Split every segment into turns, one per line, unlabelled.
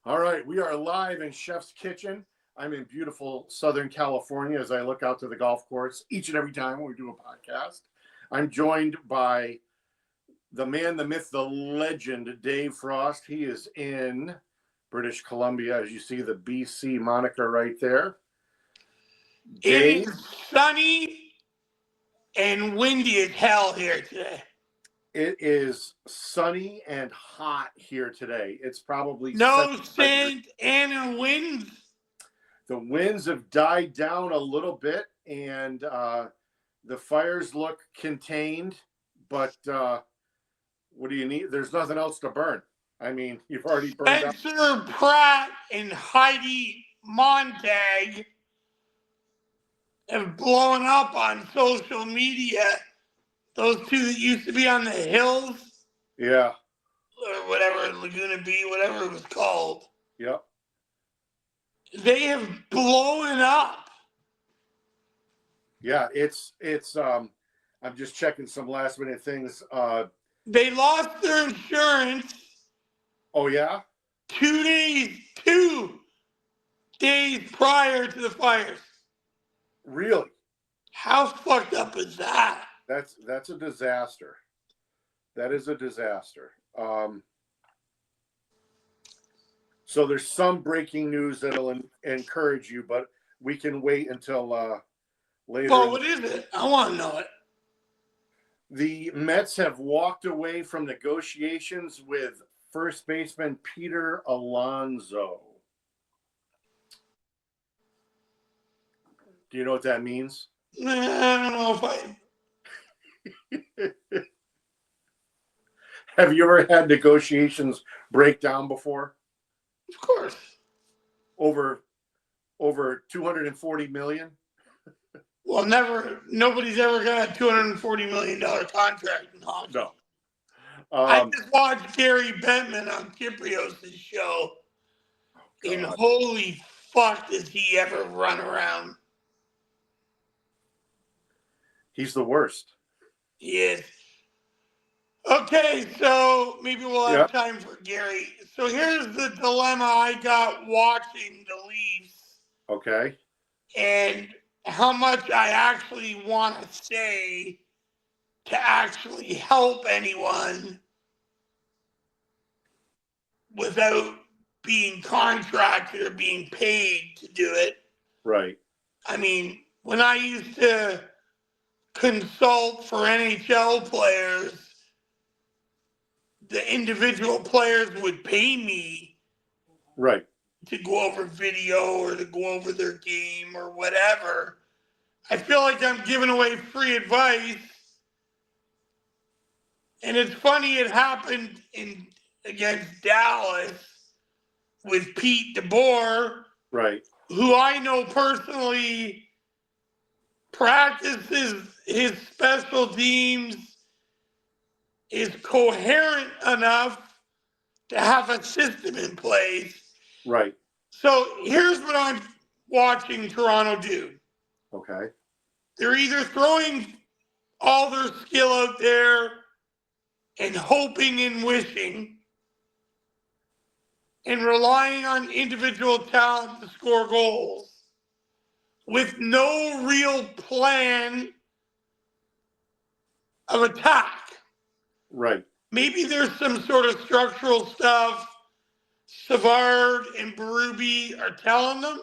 All right, we are live in Chef's Kitchen. I'm in beautiful Southern California as I look out to the golf course each and every time we do a podcast. I'm joined by the man, the myth, the legend, Dave Frost. He is in British Columbia, as you see the BC moniker right there.
Dave? It is sunny and windy as hell here today.
It is sunny and hot here today. It's probably
no Santa Ana winds.
The winds have died down a little bit, and the fires look contained. But what do you need? There's nothing else to burn. I mean, you've already burned out.
Spencer Pratt and Heidi Montag have blown up on social media. Those two that used to be on the hills.
Yeah.
Or whatever, Laguna Beach, whatever it was called.
Yep.
They have blown up.
Yeah, it's I'm just checking some last minute things.
They lost their insurance.
Oh yeah?
2 days prior to the fires.
Really?
How fucked up is that?
That's a disaster. That is a disaster. So there's some breaking news that'll encourage you, but we can wait until later.
Well, what is it? I want to know it.
The Mets have walked away from negotiations with first baseman Peter Alonso. Do you know what that means?
I don't know if I...
Have you ever had negotiations break down before?
Of course.
Over 240 million?
Well, never. Nobody's ever got a $240 million contract in hockey.
No.
I just watched Gary Bettman on Kiprios' show, and holy fuck, does he ever run around?
He's the worst.
He is. Okay, so maybe we'll have time for Gary. So here's the dilemma I got watching the Leafs.
Okay.
And how much I actually want to say to actually help anyone without being contracted or being paid to do it.
Right.
I mean, when I used to consult for NHL players, the individual players would pay me
right
to go over video or to go over their game or whatever. I feel like I'm giving away free advice. And it's funny, it happened against Dallas with Pete DeBoer,
right,
who I know personally practices his special teams, is coherent enough to have a system in place.
Right.
So here's what I'm watching Toronto do.
Okay.
They're either throwing all their skill out there and hoping and wishing and relying on individual talent to score goals with no real plan of attack.
Right.
Maybe there's some sort of structural stuff Savard and Berube are telling them.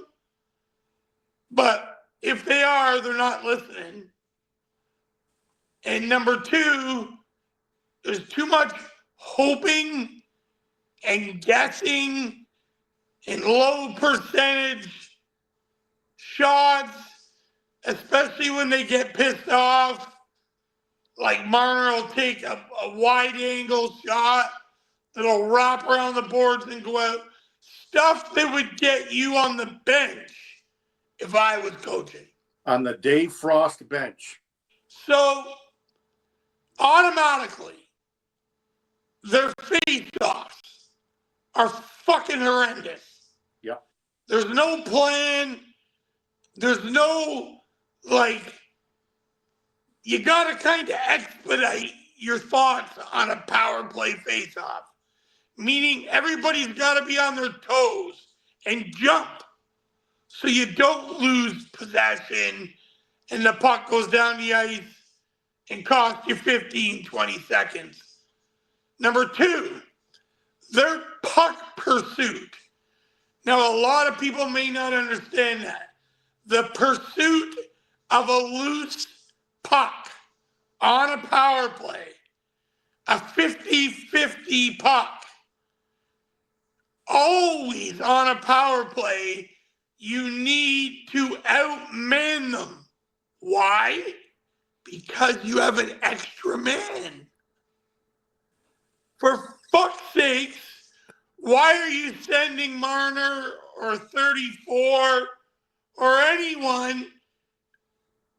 But if they are, they're not listening. And number two, there's too much hoping and guessing and low percentage shots, especially when they get pissed off. Like Marner will take a wide angle shot that'll wrap around the boards and go out. Stuff that would get you on the bench if I was coaching.
On the Dave Frost bench.
So, automatically, their face-offs are fucking horrendous.
Yep.
There's no plan. There's no, you got to kind of expedite your thoughts on a power play face-off. meaning everybody's got to be on their toes and jump so you don't lose possession and the puck goes down the ice and costs you 15, 20 seconds. Number two, their puck pursuit. Now, a lot of people may not understand that. The pursuit of a loose puck on a power play, a 50-50 puck, always on a power play, you need to outman them. Why? Because you have an extra man. For fuck's sakes, why are you sending Marner or 34 or anyone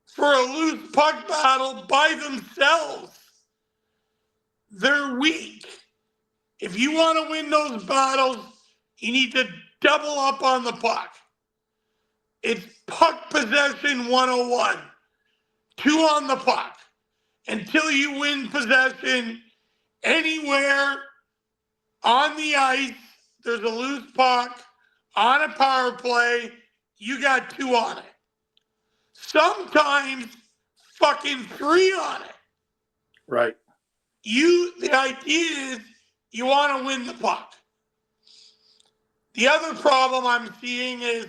for a loose puck battle by themselves? They're weak. If you want to win those battles, you need to double up on the puck. It's puck possession 101. 2 on the puck. Until you win possession anywhere on the ice, there's a loose puck on a power play, you got 2 on it. Sometimes fucking 3 on it.
Right.
The idea is you want to win the puck. The other problem I'm seeing is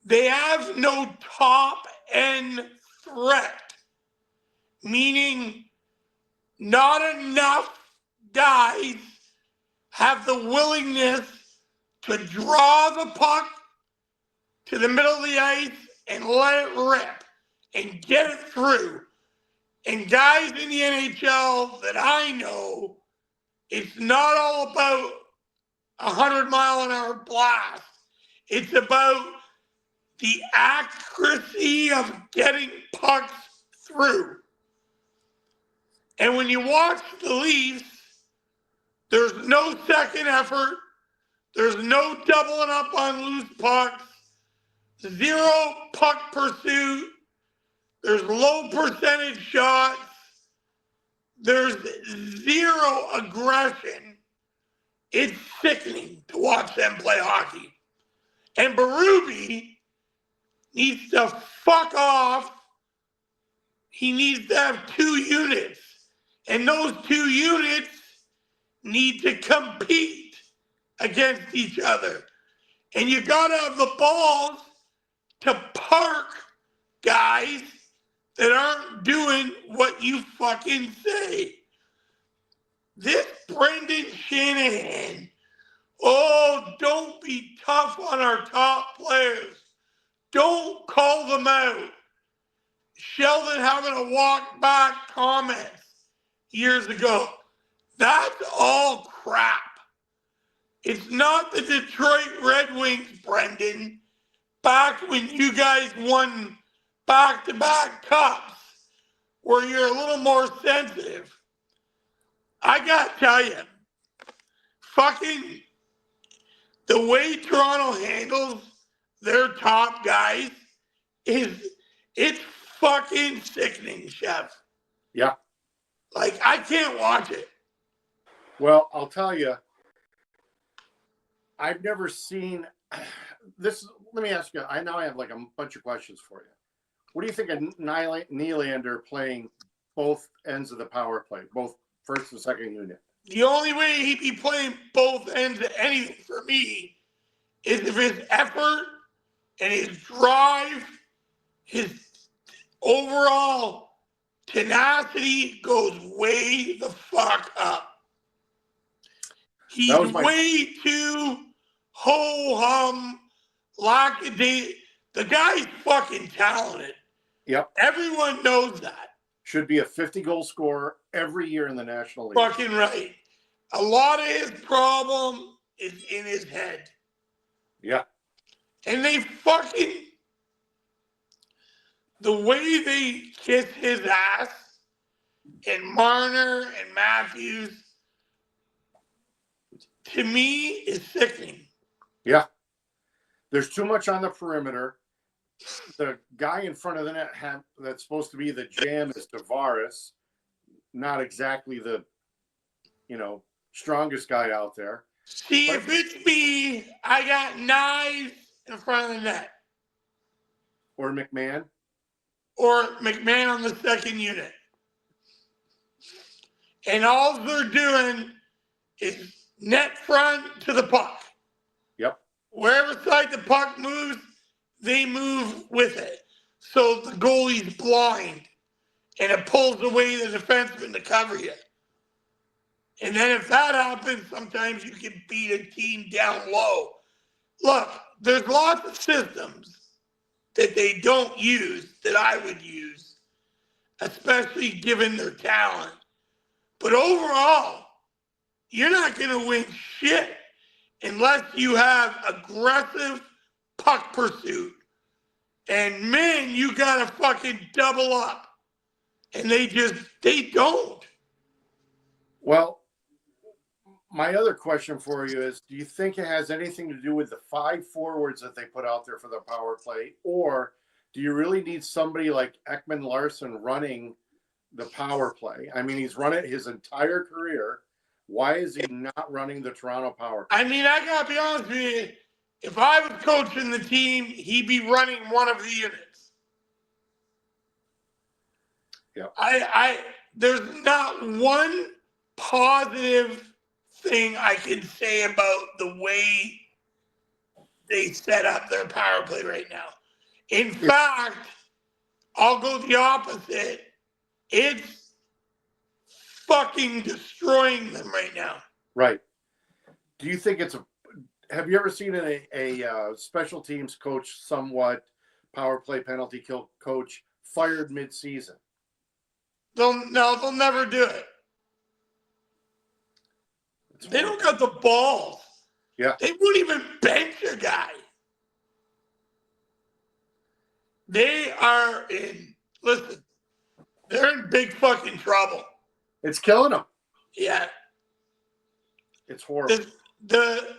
they have no top end threat, meaning not enough guys have the willingness to draw the puck to the middle of the ice and let it rip and get it through. And guys in the NHL that I know, it's not all about 100-mile-an-hour blast. It's about the accuracy of getting pucks through. And when you watch the Leafs, there's no second effort. There's no doubling up on loose pucks. 0 puck pursuit. There's low percentage shots. There's 0 aggression. It's sickening to watch them play hockey. And Berube needs to fuck off. He needs to have 2 units. And those 2 units need to compete against each other. And you gotta have the balls to park guys that aren't doing what you fucking say. This Brendan Shanahan, don't be tough on our top players. Don't call them out. Sheldon having a walk back comments years ago. That's all crap. It's not the Detroit Red Wings, Brendan, back when you guys won back-to-back cups, where you're a little more sensitive. I gotta tell you, fucking the way Toronto handles their top guys it's fucking sickening, Chef.
Yeah.
Like, I can't watch it.
Well, I'll tell you, I've never seen this. Let me ask you. I have like a bunch of questions for you. What do you think of Nylander playing both ends of the power play, both first and second unit?
The only way he'd be playing both ends of anything for me is if his effort and his drive, his overall tenacity goes way the fuck up. He's way too ho-hum, lackadaisical. The guy's fucking talented.
Yep.
Everyone knows that.
Should be a 50-goal scorer every year in the National League.
Fucking right. A lot of his problem is in his head.
Yeah.
And they fucking, the way they kiss his ass, and Marner and Matthews, to me, is sickening.
Yeah. There's too much on the perimeter. The guy in front of the net that's supposed to be the jam is Tavares. Not exactly the, strongest guy out there.
See,
But
if it's me, I got knives in front of the net.
or McMahon.
Or McMahon on the second unit. And all they're doing is net front to the puck.
Yep.
Wherever side the puck moves, they move with it. So the goalie's blind and it pulls away the defenseman to cover you. And then if that happens, sometimes you can beat a team down low. Look, there's lots of systems that they don't use that I would use, especially given their talent. But overall, you're not going to win shit unless you have aggressive puck pursuit. And man, you got to fucking double up. And they don't.
Well, my other question for you is, do you think it has anything to do with the 5 forwards that they put out there for the power play? Or do you really need somebody like Ekman Larson running the power play? I mean, he's run it his entire career. Why is he not running the Toronto power play?
I mean, I got to be honest with you. If I was coaching the team, he'd be running one of the units.
Yeah.
There's not one positive thing I can say about the way they set up their power play right now. In fact, I'll go the opposite. It's fucking destroying them right now.
Right. Do you think have you ever seen a special teams coach, somewhat power play penalty kill coach, fired mid-season?
They'll never do it. They don't got the balls.
Yeah.
They wouldn't even bench a guy. They're in big fucking trouble.
It's killing them.
Yeah.
It's horrible.
The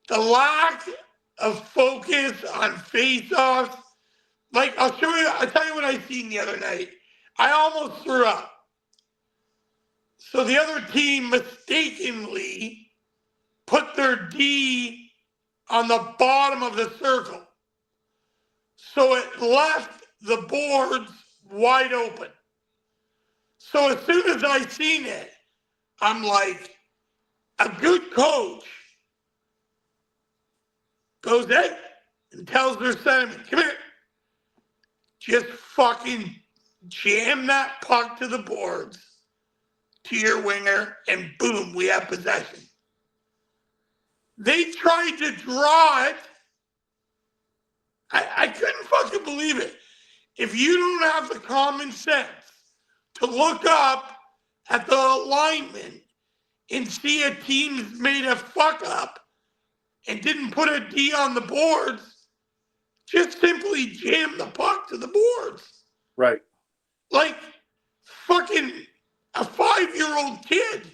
lack of focus on face-offs. Like, I'll tell you what I seen the other night. I almost threw up. So the other team mistakenly put their D on the bottom of the circle. So it left the boards wide open. So as soon as I seen it, I'm like, a good coach goes in and tells their centerman, come here. Just fucking jam that puck to the boards, to your winger, and boom, we have possession. They tried to draw it. I couldn't fucking believe it. If you don't have the common sense to look up at the alignment and see a team's made a fuck up and didn't put a D on the boards, just simply jam the puck to the boards.
Right.
Like fucking a 5-year-old kid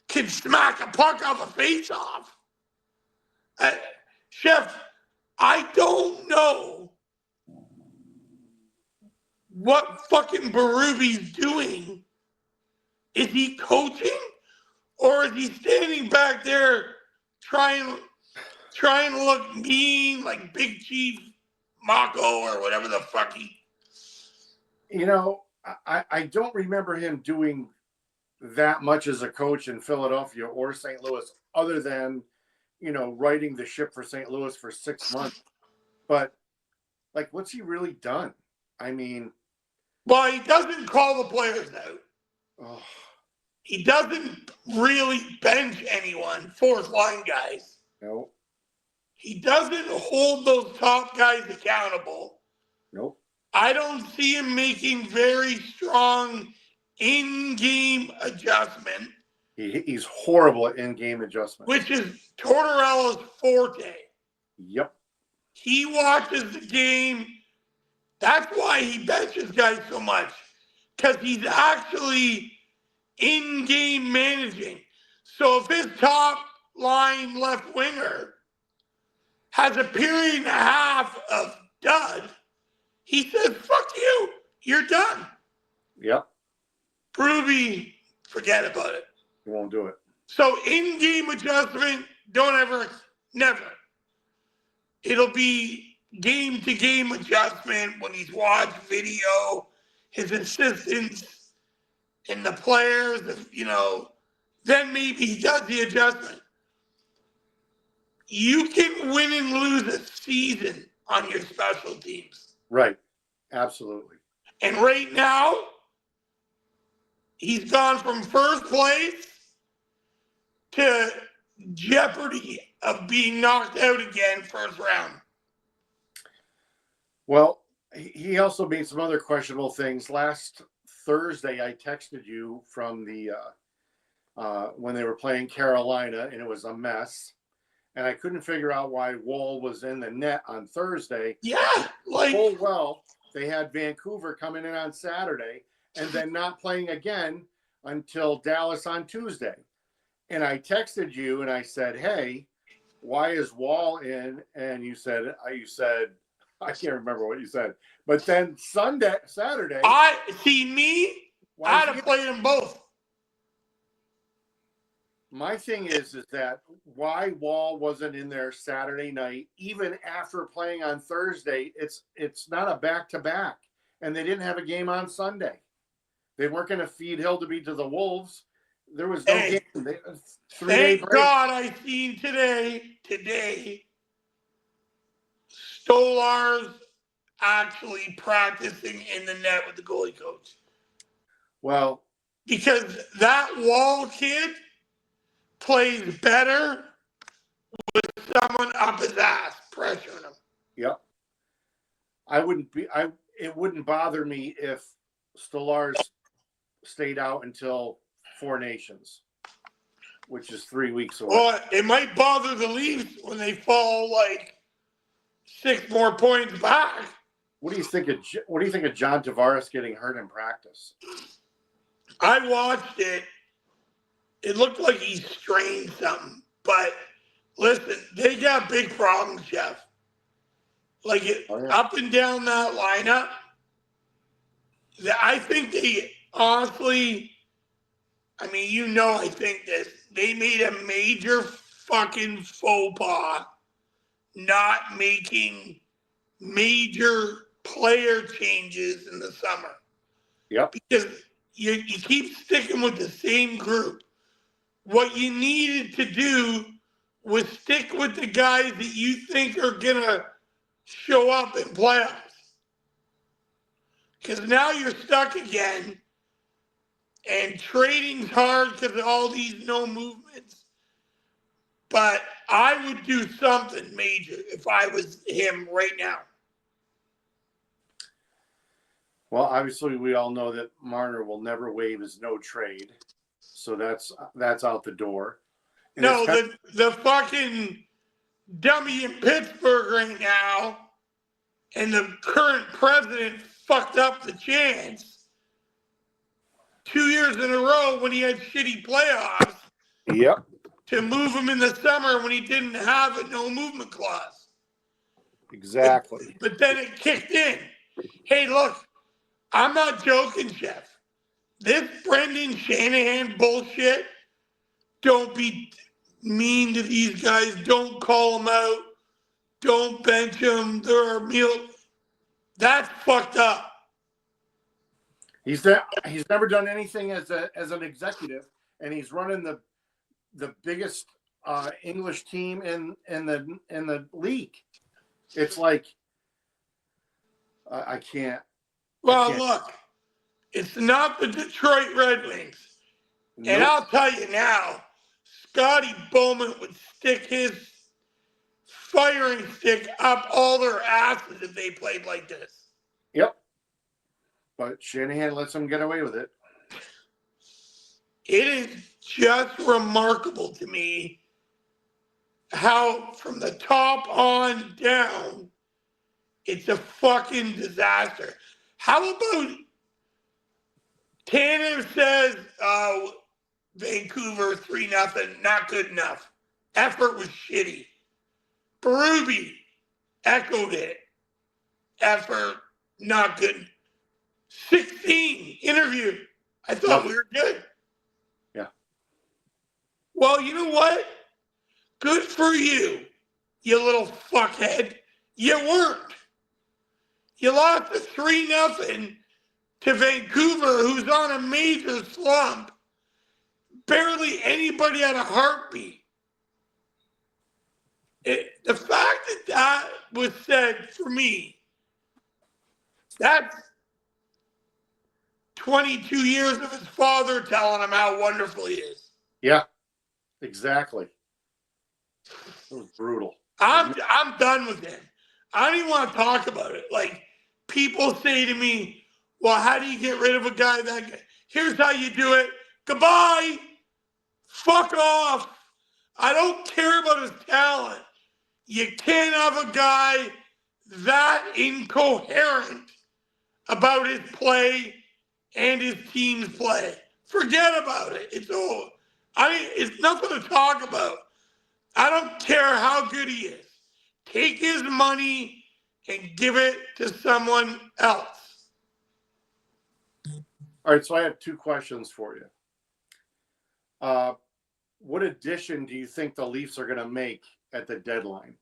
can smack a puck off a face-off. Chef, I don't know what fucking Berube's doing. Is he coaching? Or is he standing back there trying to look mean like Big Chief Mako or whatever the fuck he...
You know, I don't remember him doing that much as a coach in Philadelphia or St. Louis, other than, righting the ship for St. Louis for 6 months. But, like, what's he really done? I mean...
Well, he doesn't call the players out.
Oh.
He doesn't really bench anyone, fourth line guys.
No.
He doesn't hold those top guys accountable.
Nope.
I don't see him making very strong in-game adjustment.
He's horrible at in-game adjustment.
Which is Tortorella's forte.
Yep.
He watches the game. That's why he benches guys so much. Because he's actually in-game managing. So if his top line left winger has a period and a half of dud, he says, fuck you, you're done.
Yep.
Berube, forget about it.
He won't do it.
So in-game adjustment, never. It'll be game-to-game adjustment when he's watched video, his assistants and the players, then maybe he does the adjustment. You can win and lose a season on your special teams.
Right. Absolutely.
And right now, he's gone from first place to jeopardy of being knocked out again first round.
Well, he also made some other questionable things. Last Thursday, I texted you from the when they were playing Carolina, and it was a mess. And I couldn't figure out why Wall was in the net on Thursday.
Yeah,
full well, they had Vancouver coming in on Saturday and then not playing again until Dallas on Tuesday. And I texted you and I said, "Hey, why is Wall in?" And you said, I can't remember what you said. But then Saturday,
I'd have played them both.
My thing is that why Wall wasn't in there Saturday night, even after playing on Thursday. It's not a back-to-back, and they didn't have a game on Sunday. They weren't going to feed Hill to be to the Wolves. There was no game.
Thank God I seen today, Stolar's actually practicing in the net with the goalie coach.
Well,
because that Wall kid plays better with someone up his ass pressuring him.
Yep. It wouldn't bother me if Stolarz stayed out until Four Nations, which is 3 weeks away.
Well, it might bother the Leafs when they fall like 6 more points back.
What do you think of John Tavares getting hurt in practice?
I watched it. It looked like he strained something. But listen, they got big problems, Jeff. Up and down that lineup, I think they honestly, I think this. They made a major fucking faux pas not making major player changes in the summer.
Yep.
Because you keep sticking with the same group. What you needed to do was stick with the guys that you think are going to show up in playoffs. Because now you're stuck again, and trading's hard because of all these no movements. But I would do something major if I was him right now.
Well, obviously, we all know that Marner will never waive his no trade, so that's out the door. And
no, the fucking dummy in Pittsburgh right now, and the current president fucked up the chance 2 years in a row when he had shitty playoffs.
Yep.
To move him in the summer when he didn't have a no movement clause.
Exactly.
But then it kicked in. Hey, look, I'm not joking, Jeff. This Brendan Shanahan bullshit, don't be mean to these guys. Don't call them out. Don't bench them. They're a meal. That's fucked up.
He's never done anything as an executive, and he's running the biggest English team in the league. It's like I can't.
Well, look, it's not the Detroit Red Wings. Nope. And I'll tell you now, Scotty Bowman would stick his firing stick up all their asses if they played like this.
Yep. But Shanahan lets them get away with it.
It is just remarkable to me how from the top on down, it's a fucking disaster. How about Tanev says, Vancouver 3-0, not good enough. Effort was shitty. Berube echoed it. Effort, not good. 16 interview. I thought we were good.
Yeah.
Well, you know what? Good for you, you little fuckhead. You weren't. You lost a 3-0 to Vancouver, who's on a major slump. Barely anybody had a heartbeat. The fact that that was said for me, that's 22 years of his father telling him how wonderful he is.
Yeah, exactly. It was brutal.
I'm done with him. I don't even want to talk about it. Like, people say to me, well, how do you get rid of a guy that guy? Here's how you do it. Goodbye. Fuck off. I don't care about his talent. You can't have a guy that incoherent about his play and his team's play. Forget about it. It's all. I mean, it's nothing to talk about. I don't care how good he is. Take his money and give it to someone else.
All right, so I have 2 questions for you. What addition do you think the Leafs are going to make at the deadline?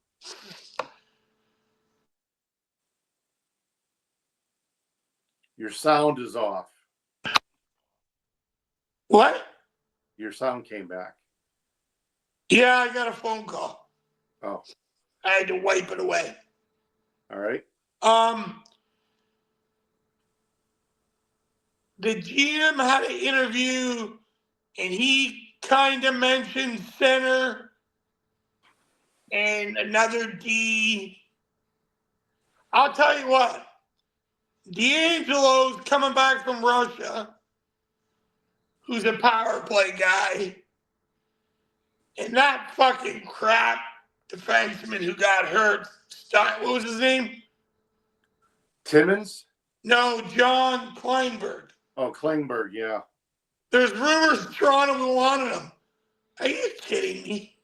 Your sound is off.
What?
Your sound came back.
Yeah, I got a phone call.
Oh.
I had to wipe it away.
All right.
The GM had an interview and he kind of mentioned center and another D. I'll tell you what, D'Angelo's coming back from Russia, who's a power play guy, and that fucking crap defenseman who got hurt, what was his name?
Timmins?
No, John Kleinberg.
Oh, Klingberg, yeah.
There's rumors Toronto wanted him. Are you kidding me?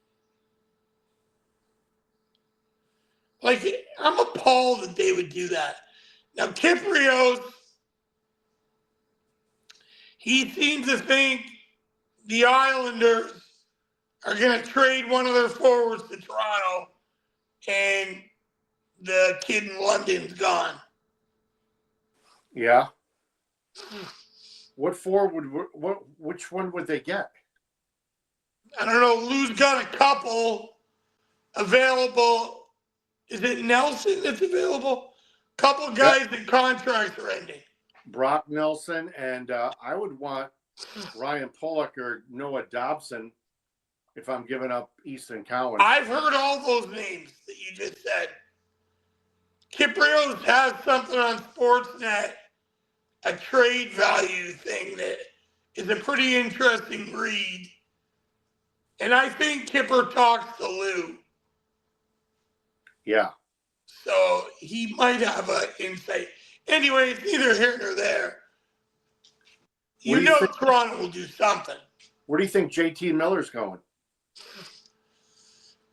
Like, I'm appalled that they would do that. Now, Kyprios, he seems to think the Islanders are going to trade one of their forwards to Toronto, and the kid in London's gone.
Yeah. What forward? Which one would they get?
I don't know. Lou's got a couple available. Is it Nelson that's available? Couple guys that contracts are ending.
Brock Nelson, and I would want Ryan Pulock or Noah Dobson if I'm giving up Easton Cowan.
I've heard all those names that you just said. Kyprios has something on Sportsnet, a trade value thing that is a pretty interesting read. And I think Kipper talks to Lou.
Yeah.
So he might have an insight. Anyway, it's neither here nor there. You know Toronto will do something.
Where do you think JT Miller's going?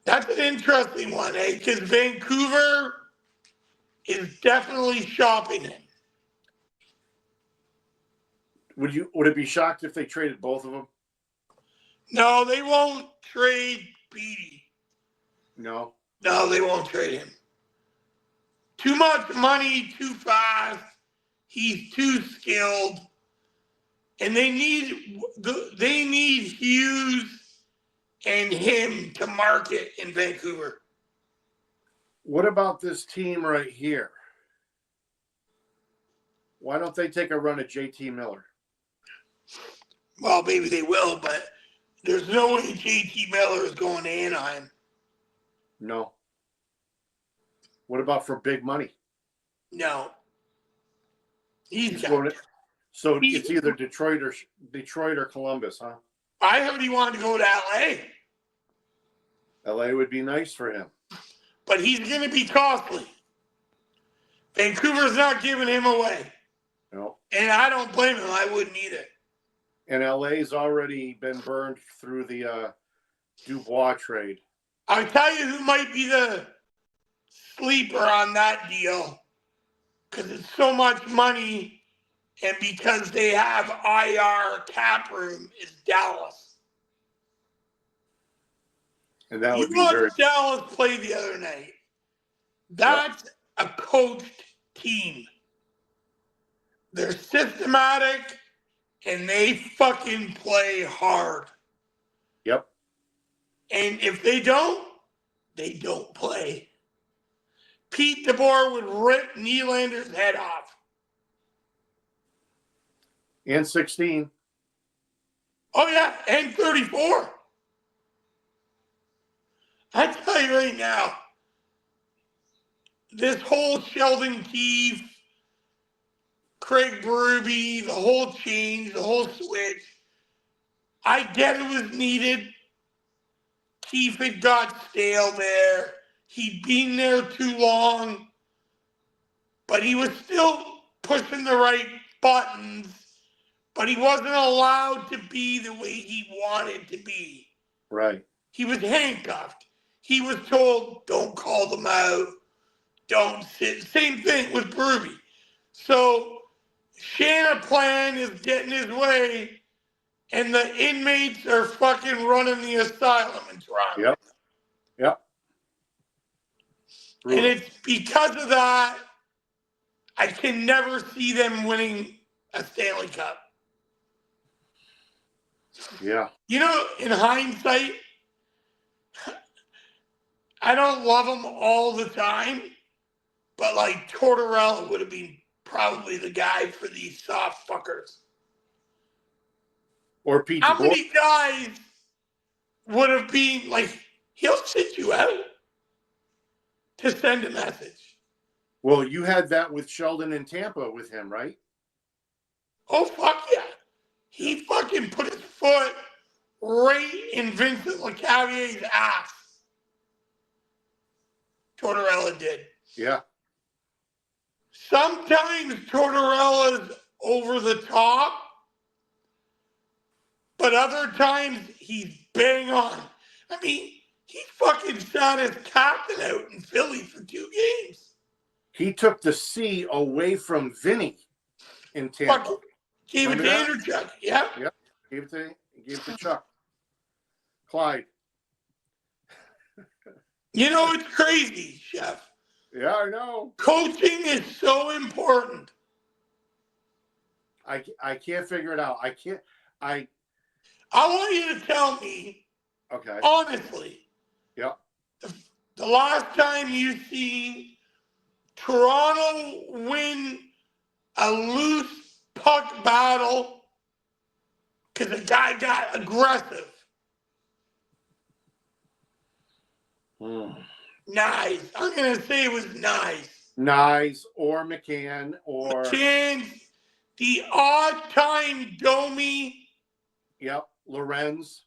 That's an interesting one, eh? Because Vancouver is definitely shopping him.
Would it be shocked if they traded both of them?
No, they won't trade Petey.
No.
No, they won't trade him. Too much money, too fast. He's too skilled. And they need Hughes and him to market in Vancouver.
What about this team right here? Why don't they take a run at JT Miller?
Well, maybe they will, but there's no way JT Miller is going to Anaheim.
No. What about for big money?
No. He's got
So it's either Detroit or Columbus, huh?
I heard he wanted to go to LA.
LA would be nice for him.
But he's going to be costly. Vancouver's not giving him away.
No.
And I don't blame him. I wouldn't either.
And LA's already been burned through the Dubois trade.
I'll tell you who might be the sleeper on that deal. Because it's so much money and because they have IR cap room is Dallas.
And that
You
would be very.
watched Dallas play the other night. That's a coached team. They're systematic and they fucking play hard.
Yep.
And if they don't play. Pete DeBoer would rip Nylander's head off.
And 16.
Oh, yeah, and 34. I tell you right now, this whole Sheldon Keefe, Craig Berube, the whole change, the whole switch, I get it was needed. Keefe had got stale there. He'd been there too long, but he was still pushing the right buttons, but he wasn't allowed to be the way he wanted to be.
Right.
He was handcuffed. He was told, don't call them out. Don't sit. Same thing with Berube. So Shanaplan is getting his way, and the inmates are fucking running the asylum in Toronto.
Yep. Yep.
And it's because of that, I can never see them winning a Stanley Cup.
Yeah.
You know, in hindsight, I don't love them all the time, but like Tortorella would have been probably the guy for these soft fuckers.
Or Pete
How
DeBoer.
many guys would have been like, he'll sit you out to send a message?
Well, you had that with Sheldon in Tampa with him, right?
Oh, fuck yeah. He fucking put his foot right in Vincent LeCavier's ass. Tortorella did.
Yeah.
Sometimes Tortorella's over the top, but other times he's bang on. I mean, he fucking sat his captain out in Philly for 2 games.
He took the C away from Vinny in Tampa.
Fucking gave it to Andrechuk. Yeah.
Yep. Gave it to Chuck. Clyde.
You know, it's crazy, Chef.
Yeah, I know.
Coaching is so important.
I can't figure it out. I
want you to tell me,
okay.
honestly,
Yep.
the last time you seen Toronto win a loose puck battle because a guy got aggressive. Nice. I'm going to say it was nice.
Nice or McCann or
McCann, the odd time Domi.
Yep. Lorenz.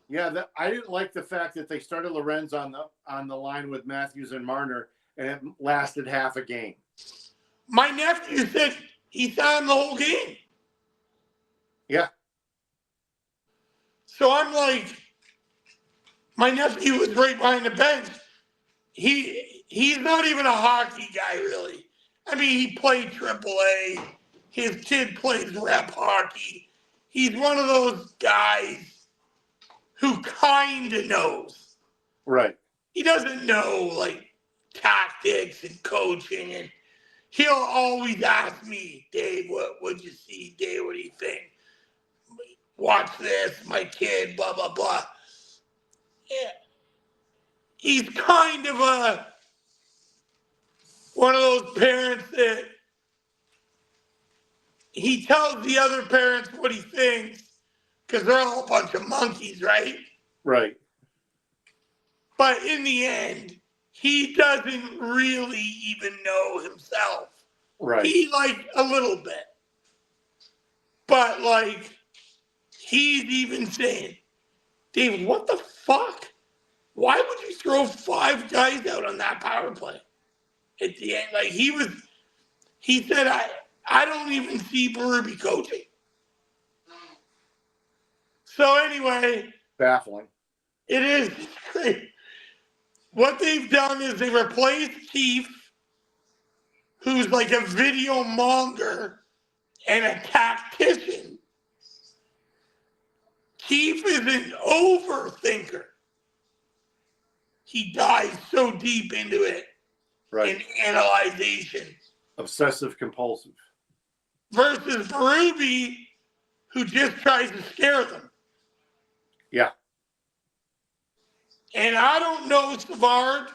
Yeah, I didn't like the fact that they started Lorenz on the line with Matthews and Marner, and it lasted half a game.
My nephew said he saw him the whole game.
Yeah.
So I'm like, my nephew was right behind the bench. He's not even a hockey guy, really. I mean, he played AAA. His kid plays rep hockey. He's one of those guys who kind of knows.
Right.
He doesn't know, like, tactics and coaching. And he'll always ask me, Dave, what'd you see? Dave, what do you think? Watch this, my kid, blah, blah, blah. Yeah. He's kind of one of those parents that he tells the other parents what he thinks because they're all a bunch of monkeys, right?
Right.
But in the end, he doesn't really even know himself.
Right.
He, like, a little bit. But, like, he's even saying, Dave, what the fuck? Why would you throw 5 guys out on that power play? At the end, like, he said, I don't even see Berube coaching. So anyway.
Baffling.
It is great. What they've done is they replaced Keefe, who's like a video monger and a tactician. Keith is an overthinker. He dives so deep into it in analyzation.
Obsessive compulsive.
Versus Berube, who just tries to scare them.
Yeah.
And I don't know Savard.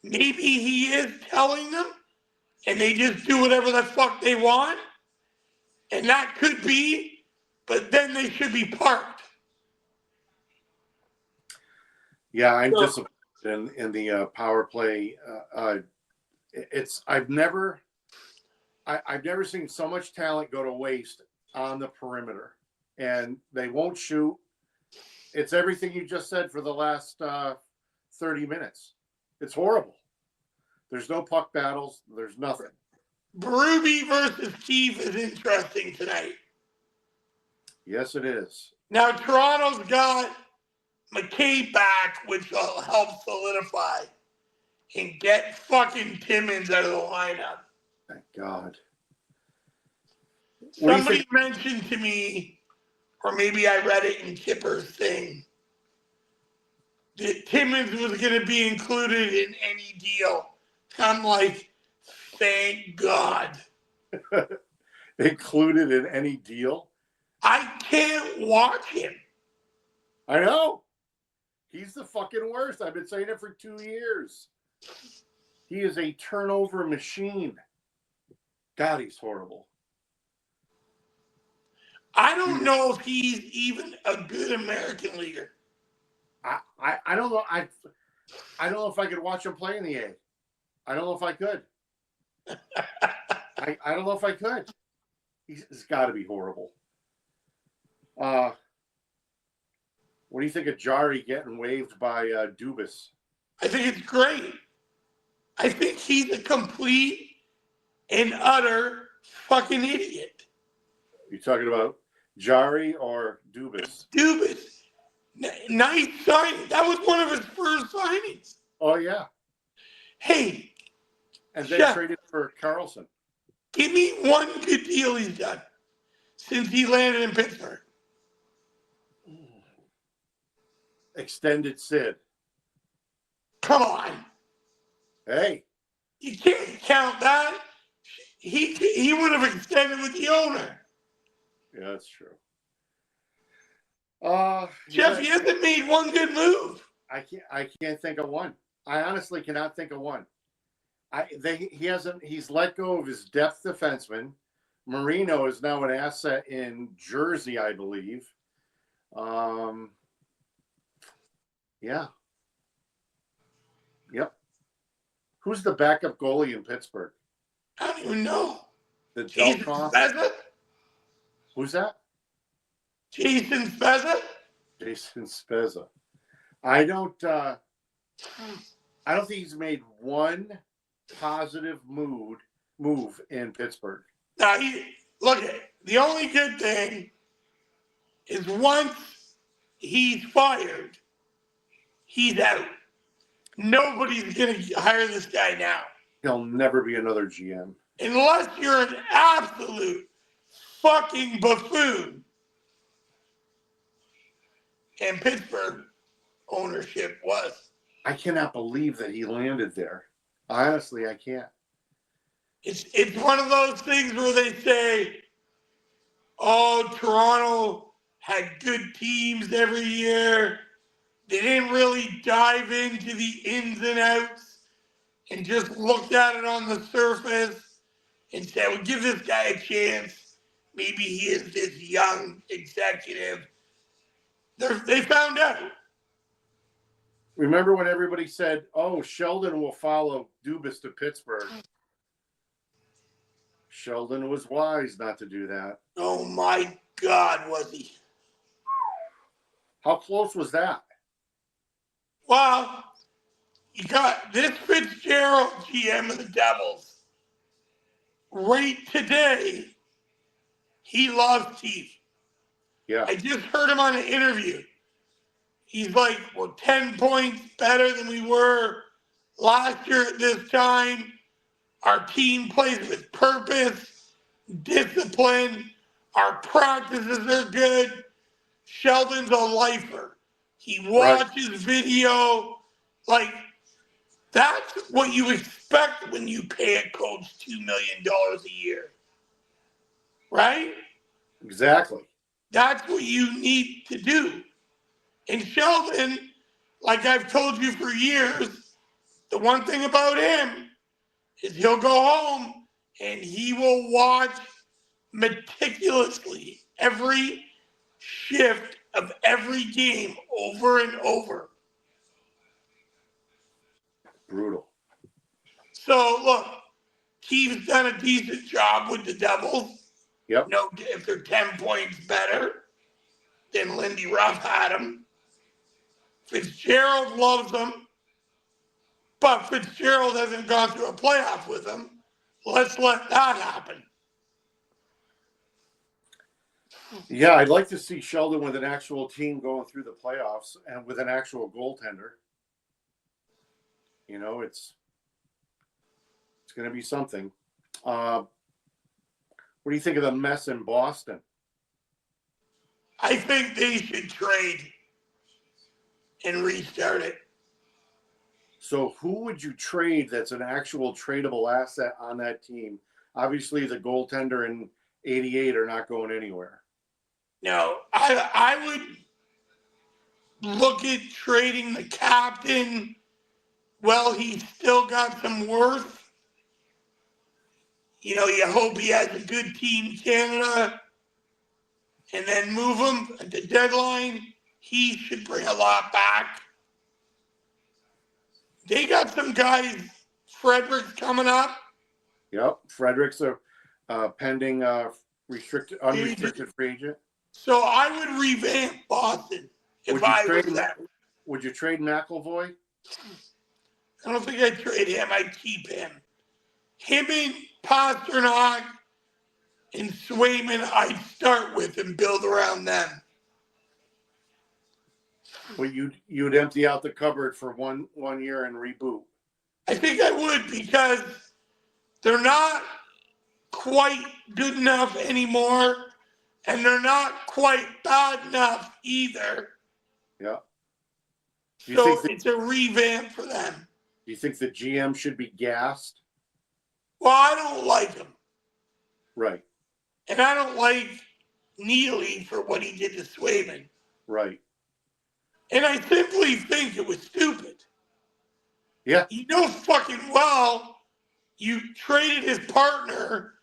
Maybe he is telling them and they just do whatever the fuck they want. And that could be, but then they should be parked.
Yeah, I'm disappointed in the power play. I've never seen so much talent go to waste on the perimeter, and they won't shoot. It's everything you just said for the last 30 minutes. It's horrible. There's no puck battles. There's nothing.
Berube versus Keith is interesting tonight.
Yes, it is.
Now, Toronto's got McKay back, which will help solidify and get fucking Timmins out of the lineup.
Thank God.
Somebody mentioned to me, or maybe I read it in Kipper's thing, that Timmins was going to be included in any deal. I'm like, thank God.
Included in any deal?
I can't watch him.
I know. He's the fucking worst. I've been saying it for 2 years. He is a turnover machine. God, he's horrible.
I don't know if he's even a good American leaguer.
I don't know. I don't know if I could watch him play in the A. I don't know if I could. I don't know if I could. He's got to be horrible. What do you think of Jari getting waived by Dubas?
I think it's great. I think he's a complete and utter fucking idiot.
You talking about Jari or Dubas?
Dubas. Nice signing. That was one of his first signings.
Oh, yeah.
Hey.
And they traded for Carlson.
Give me one good deal he's done since he landed in Pittsburgh.
Extended Sid.
Come on.
Hey.
You can't count that. He would have extended with the owner.
Yeah, that's true.
Jeff, he hasn't made one good move.
I can't think of one. I honestly cannot think of one. He's let go of his depth defenseman. Marino is now an asset in Jersey, I believe. Yeah. Yep. Who's the backup goalie in Pittsburgh?
I don't even know.
The
Jason Spezza?
Who's that?
Jason Spezza?
Jason Spezza. I don't think he's made one positive move in Pittsburgh.
Now, look at it. The only good thing is once he's fired, he's out. Nobody's going to hire this guy now.
He'll never be another GM.
Unless you're an absolute fucking buffoon. And Pittsburgh ownership was.
I cannot believe that he landed there. Honestly, I can't.
It's one of those things where they say, oh, Toronto had good teams every year. They didn't really dive into the ins and outs and just looked at it on the surface and said, well, give this guy a chance. Maybe he is this young executive. They found out.
Remember when everybody said, oh, Sheldon will follow Dubas to Pittsburgh? Sheldon was wise not to do that.
Oh, my God, was he?
How close was that?
Well, you got this Fitzgerald, GM of the Devils. Right today, he loves teeth.
Yeah.
I just heard him on an interview. He's like, we're 10 points better than we were last year at this time. Our team plays with purpose, discipline. Our practices are good. Sheldon's a lifer. He
Right.
watches video. Like, that's what you expect when you pay a coach $2 million a year. Right?
Exactly.
That's what you need to do. And Sheldon, like I've told you for years, the one thing about him is he'll go home and he will watch meticulously every shift of every game over and over.
Brutal.
So look, Keith's done a decent job with the Devils.
Yep.
No, if they're 10 points better than Lindy Ruff had them. Fitzgerald loves them, but Fitzgerald hasn't gone through a playoff with them. Let's let that happen.
Yeah, I'd like to see Sheldon with an actual team going through the playoffs and with an actual goaltender. You know, it's going to be something. What do you think of the mess in Boston?
I think they should trade and restart it.
So who would you trade that's an actual tradable asset on that team? Obviously, the goaltender and 88 are not going anywhere.
No, I would look at trading the captain. Well, he's still got some worth. You know, you hope he has a good team, Canada, and then move him at the deadline. He should bring a lot back. They got some guys. Frederick's coming up.
Yep, Fredericks a pending unrestricted free agent.
So I would revamp Boston if I was them.
Would you trade McAvoy?
I don't think I'd trade him. I'd keep him. Him and Pasternak and Swayman, I'd start with and build around them.
Well, you'd empty out the cupboard for one year and reboot.
I think I would because they're not quite good enough anymore, and they're not quite bad enough either.
Yeah.
So it's a revamp for them.
Do you think the GM should be gassed?
Well, I don't like him.
Right.
And I don't like Neely for what he did to Swayman.
Right.
And I simply think it was stupid.
Yeah.
You know fucking well you traded his partner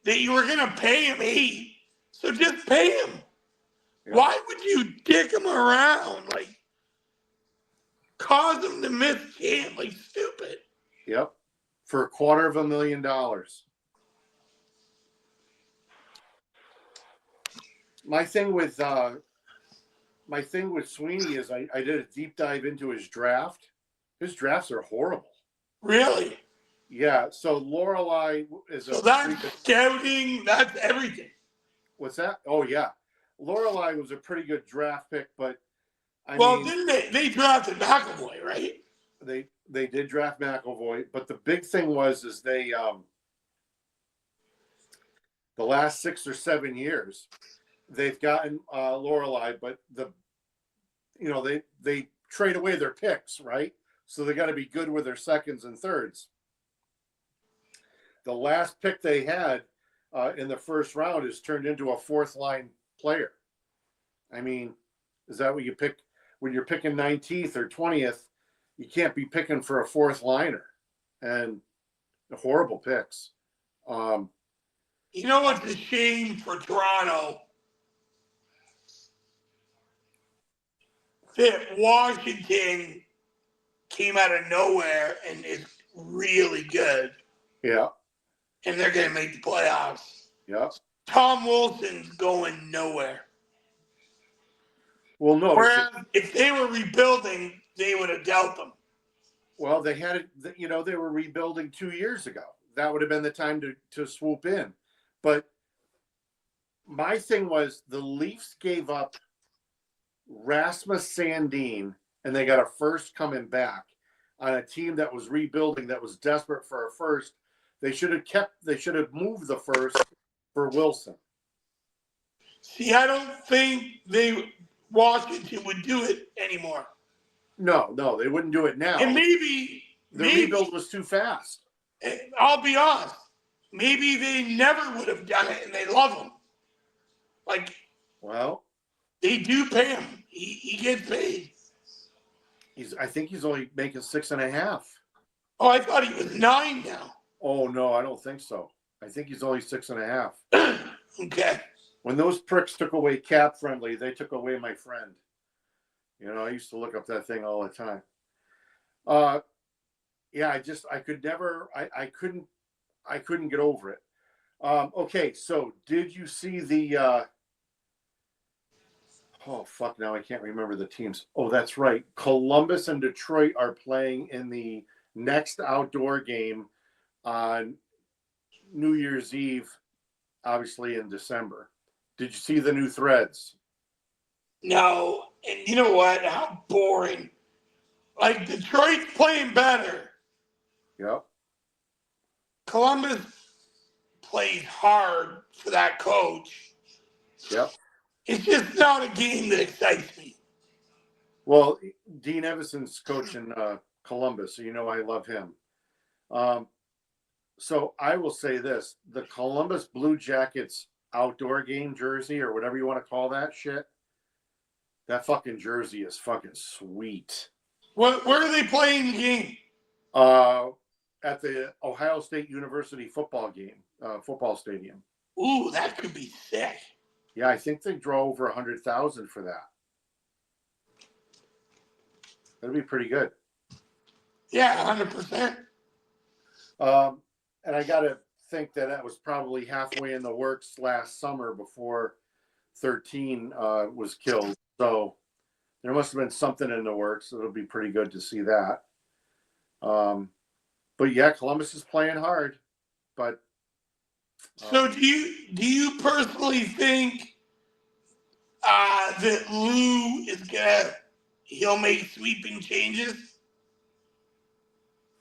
that you were going to pay him 8. So just pay him. Yeah. Why would you dick him around? Like, cause him to miss camp like stupid.
Yep. For $250,000. My thing with Sweeney is I did a deep dive into his draft. His drafts are horrible.
Really?
Yeah. So Lorelei is
that's scouting. That's everything.
What's that? Oh yeah, Lorelei was a pretty good draft pick, but
didn't they drafted McAvoy, right?
They did draft McAvoy, but the big thing is they the last 6 or 7 years they've gotten Lorelei, but they trade away their picks, right? So they got to be good with their seconds and thirds. The last pick they had in the first round is turned into a fourth line player. I mean, is that what you pick when you're picking 19th or 20th? You can't be picking for a fourth liner, and horrible picks.
You know what's a shame for Toronto? That Washington came out of nowhere and is really good.
Yeah.
And they're going to make the playoffs.
Yeah.
Tom Wilson's going nowhere.
Well, no.
Whereas if they were rebuilding, they would have dealt them.
Well, they had it. They were rebuilding 2 years ago. That would have been the time to swoop in. But my thing was the Leafs gave up Rasmus Sandin, and they got a first coming back on a team that was rebuilding, that was desperate for a first. They should have moved the first for Wilson.
See, I don't think Washington would do it anymore.
No, they wouldn't do it now.
And maybe
the rebuild was too fast.
I'll be honest. Maybe they never would have done it, and they love him. Like,
well,
they do pay him. He gets paid.
I think he's only making 6.5.
Oh, I thought he was 9 now.
Oh no, I don't think so. I think he's only 6.5.
Okay.
When those pricks took away Cap Friendly, they took away my friend. You know, I used to look up that thing all the time. Yeah, I could never, I couldn't get over it. Okay, so did you see the, oh, fuck, now I can't remember the teams. Oh, that's right. Columbus and Detroit are playing in the next outdoor game on New Year's Eve, obviously in December. Did you see the new threads?
No, and you know what? How boring. Like, Detroit's playing better.
Yep.
Columbus plays hard for that coach.
Yep.
It's just not a game that excites me.
Well, Dean Evison's coaching Columbus, so you know I love him. So I will say this: the Columbus Blue Jackets outdoor game jersey, or whatever you want to call that shit, that fucking jersey is fucking sweet.
Where are they playing the game?
At the Ohio State University football stadium.
Ooh, that could be sick.
Yeah, I think they draw over 100,000 for that. That'd be pretty good.
Yeah, 100%.
And I got to think that was probably halfway in the works last summer before 13 was killed. So there must have been something in the works. It'll be pretty good to see that. But yeah, Columbus is playing hard. But
so do you personally think that Lou he'll make sweeping changes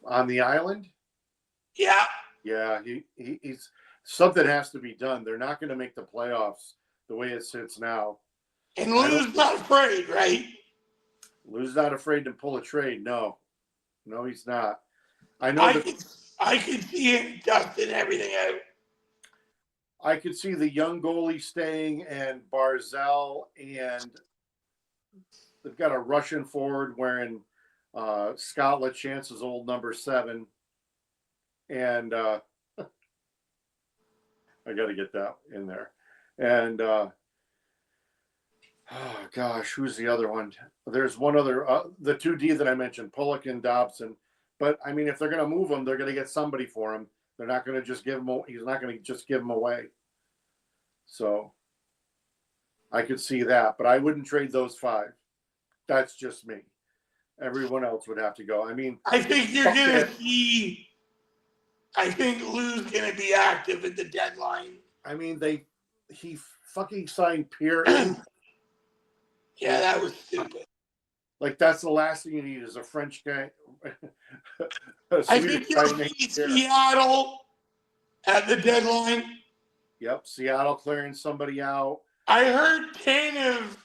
on the island?
Yeah.
Yeah, he's something has to be done. They're not going to make the playoffs the way it sits now.
And Lou's not afraid, right?
Lou's not afraid to pull a trade. No, he's not. I know.
I could see him dusting everything out.
I could see the young goalie staying and Barzell, and they've got a Russian forward wearing Scott LaChance's old number 7. And I got to get that in there. And oh gosh, who's the other one? There's one other, the 2D that I mentioned, Pollock and Dobson. But I mean, if they're going to move him, they're going to get somebody for him. They're not going to just give him. He's not going to just give him away. So I could see that, but I wouldn't trade those 5. That's just me. Everyone else would have to go. I mean,
I think you're going to see. I think Lou's going to be active at the deadline.
I mean, he fucking signed Pierre.
Yeah, that was stupid.
Like, that's the last thing you need is a French guy.
I think you'll see Seattle at the deadline.
Yep, Seattle clearing somebody out.
I heard Tanev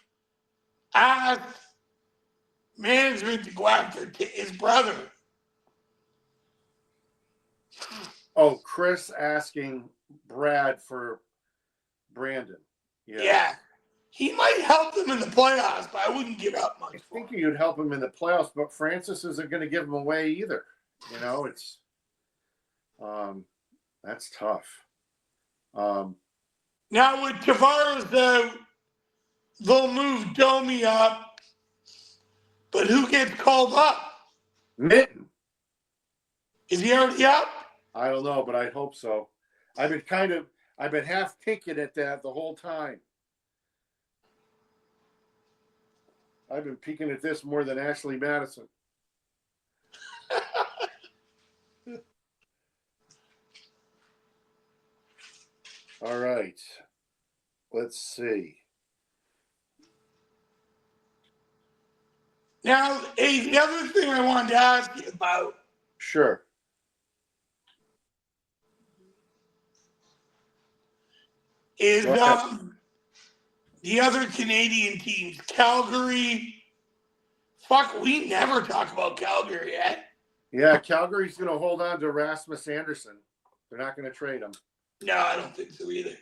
asked management to go after his brother.
Oh, Chris asking Brad for Brandon.
Yeah. He might help them in the playoffs, but I wouldn't give up much.
I think you'd help him in the playoffs, but Francis isn't going to give him away either. You know, it's that's tough.
Now with Tavares, they'll move Domi up, but who gets called up?
Mitten.
Is he already up?
I don't know, but I hope so. I've been half thinking at that the whole time. I've been peeking at this more than Ashley Madison. All right. Let's see.
Now, the other thing I wanted to ask you about.
Sure.
Is The other Canadian teams, Calgary. Fuck, we never talk about Calgary yet.
Yeah, Calgary's going to hold on to Rasmus Anderson. They're not going to trade him.
No, I don't think so either.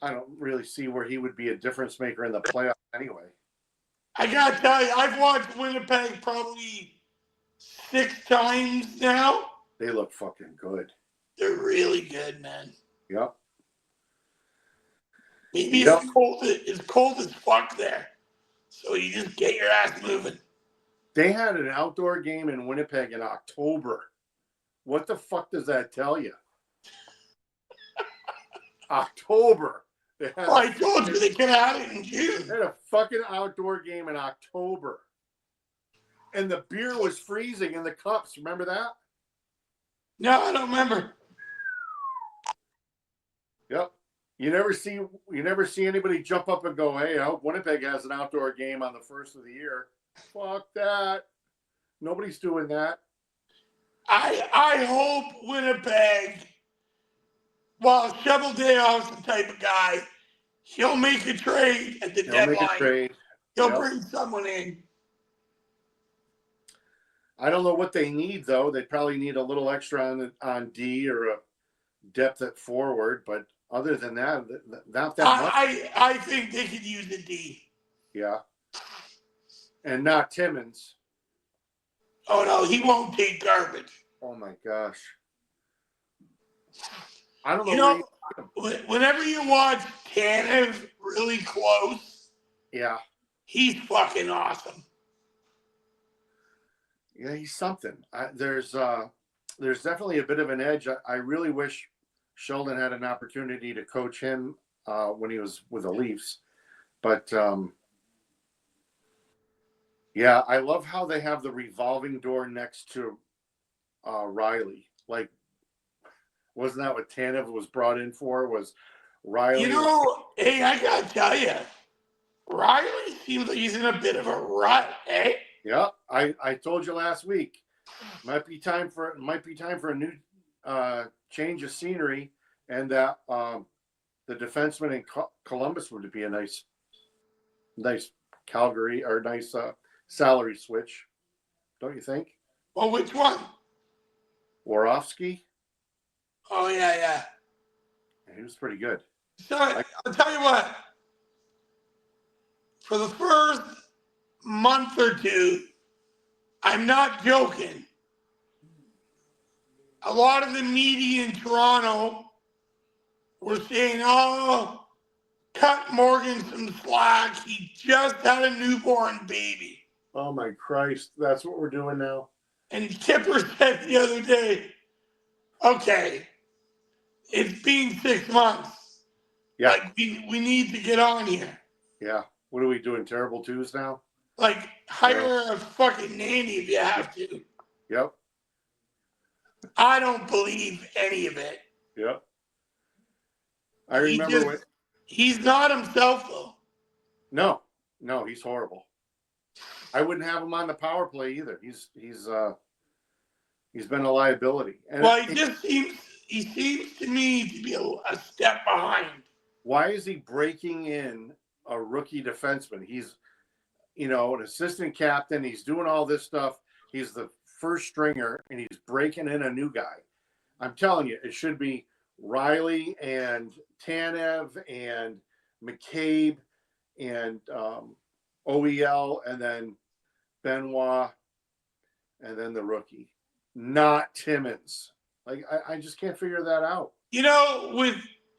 I don't really see where he would be a difference maker in the playoffs anyway.
I gotta tell you, I've watched Winnipeg probably 6 times now.
They look fucking good.
They're really good, man.
Yep.
Maybe it's cold as fuck there. So you just get your ass moving.
They had an outdoor game in Winnipeg in October. What the fuck does that tell you? October.
I told you they could have had it in June.
They had a fucking outdoor game in October. And the beer was freezing in the cups. Remember that?
No, I don't remember.
Yep. You never see anybody jump up and go, hey, I hope Winnipeg has an outdoor game on the first of the year. Fuck that. Nobody's doing that.
I hope Winnipeg, well, Shovel Dayoff's the type of guy, he'll make a trade at the deadline.
Make a trade.
He'll bring someone in.
I don't know what they need, though. They probably need a little extra on D or a depth at forward, but other than that, not that much.
I think they could use a D.
Yeah. And not Timmins.
Oh, no, he won't take garbage.
Oh, my gosh. I don't know.
You know, whenever you watch Tanev really close,
yeah,
he's fucking awesome.
Yeah, he's something. There's definitely a bit of an edge. I really wish Sheldon had an opportunity to coach him when he was with the Leafs. But, yeah, I love how they have the revolving door next to Riley. Like, wasn't that what Tanev was brought in for? Was Riley?
You know, hey, I got to tell you, Riley seems like he's in a bit of a rut, eh?
Yeah, I told you last week. Might be time for a new change of scenery, and that the defenseman in Columbus would be a nice Calgary or nice salary switch, don't you think?
Well, which one?
Warovsky.
Oh yeah.
He was pretty good.
So I'll tell you what. For the first month or two, I'm not joking. A lot of the media in Toronto were saying, oh, cut Morgan some slack. He just had a newborn baby.
Oh my Christ, that's what we're doing now.
And Kipper said the other day, okay, it's been 6 months.
Yeah.
Like, we need to get on here.
Yeah. What are we doing? Terrible twos now?
Like, hire a fucking nanny if you have to.
Yep.
I don't believe any of it.
Yep. I remember
he's not himself, though.
No, he's horrible. I wouldn't have him on the power play either. He's been a liability. And
well, he seems to me to be a step behind.
Why is he breaking in a rookie defenseman? He's, an assistant captain. He's doing all this stuff. He's the first stringer, and he's breaking in a new guy. I'm telling you, it should be Riley and Tanev and McCabe and OEL and then Benoit and then the rookie, not Timmins. Like, I just can't figure that out.
With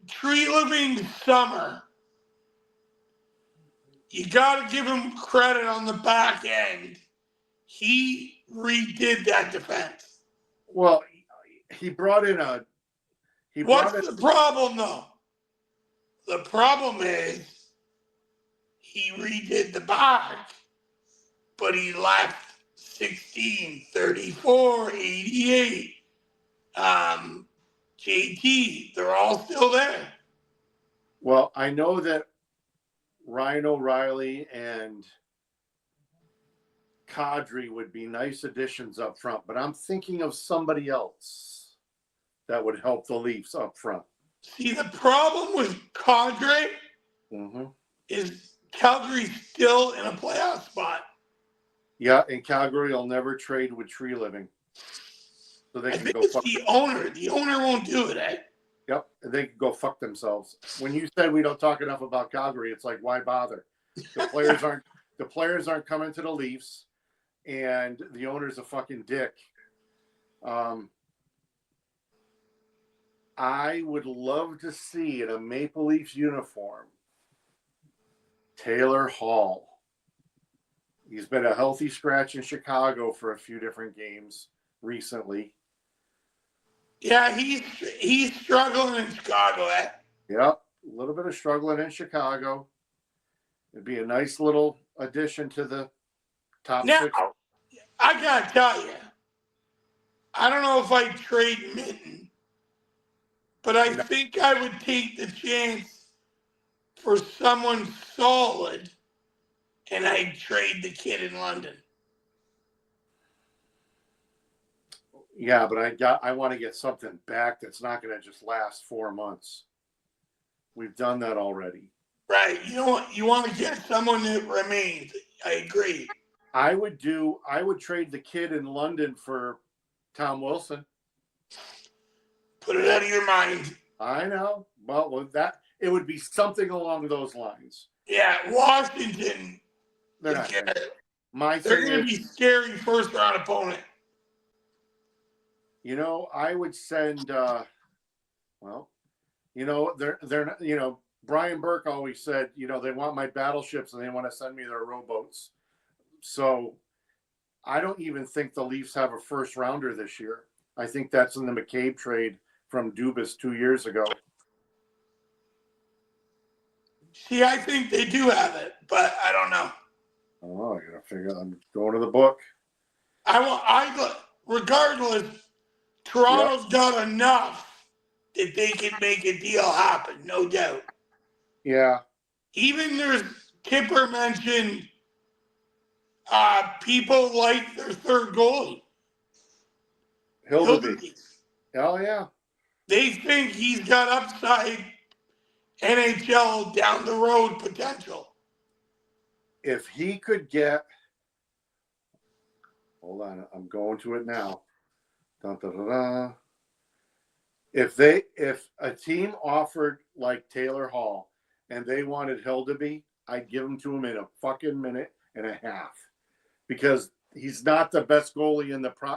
Tree Living Summer, you got to give him credit on the back end. He redid that defense.
Well, he brought in
What's the problem, though? The problem is he redid the back, but he left 16, 34, 88. JT, they're all still there.
Well, I know that Ryan O'Reilly and Kadri would be nice additions up front, but I'm thinking of somebody else that would help the Leafs up front.
See, the problem with Kadri,
Mm-hmm.
Is Calgary still in a playoff spot?
Yeah, and Calgary will never trade with Tree Living. So they
I
can
think
go
it's
fuck.
the owner. The owner won't do it, eh?
Yep, they can go fuck themselves. When you said we don't talk enough about Calgary, it's like, why bother? The players aren't coming to the Leafs, and the owner's a fucking dick. I would love to see in a Maple Leafs uniform Taylor Hall. He's been a healthy scratch in Chicago for a few different games recently.
Yeah, he's struggling in Chicago, eh?
Yep, a little bit of struggling in Chicago. It'd be a nice little addition to the top
Now,
six.
I gotta tell you, I don't know if I'd trade Minton, but I
No.
think I would take the chance for someone solid, and I'd trade the kid in London.
Yeah, but I want to get something back that's not going to just last 4 months. We've done that already.
Right. You want to get someone that remains. I agree.
I would trade the kid in London for Tom Wilson.
Put it out of your mind.
I know. Well, that it would be something along those lines.
Yeah, Washington.
They're not.
They're going to be scary first round opponent.
I would send. They're not. Brian Burke always said, they want my battleships and they want to send me their rowboats. So I don't even think the Leafs have a first rounder this year. I think that's in the McCabe trade from Dubas 2 years ago.
See, I think they do have it, but I don't know.
Oh, I gotta figure. I'm going to the book.
Regardless, Toronto's got enough that they can make a deal happen, no doubt.
Yeah.
Even there's Kipper mentioned people like their third goalie.
Hildeby. Oh, yeah.
They think he's got upside NHL down the road potential.
If he could get, hold on, I'm going to it now. Dun, dun, dun, dun. If a team offered like Taylor Hall and they wanted Hildeby, I'd give him to him in a fucking minute and a half, because he's not the best goalie